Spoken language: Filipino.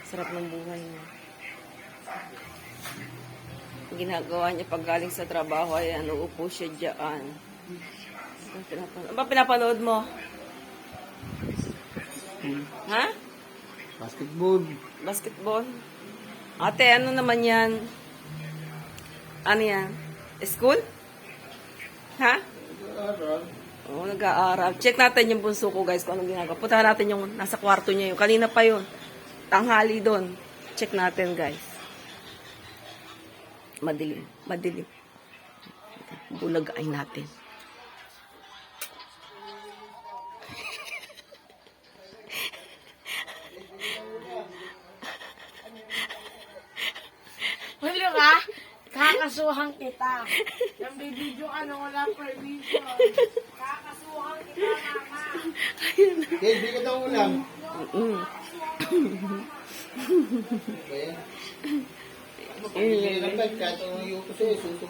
Sarap ng buhay niya. Ginagawa niya pag galing sa trabaho ay uupo siya dyan. Ano ba pinapanood mo? Ha? Basketball. Basketball? Ate, ano naman yan? Ano yan? School? Ha? Oo, nag-aaral. Check natin yung bunso ko, guys, kung anong ginagawa. Puntahan natin yung nasa kwarto niya. Yung kanina pa yun. Tanghali doon. Check natin, guys. Madilim. Madilim. Bulagain natin. Huli ka? Kakasuhan kita. Yung bibidyo ka na wala permission. Kakasuhan kita, mama. Okay, di ka daw ulam. Kaya? Kahit ang yuko sa'yo, susunod.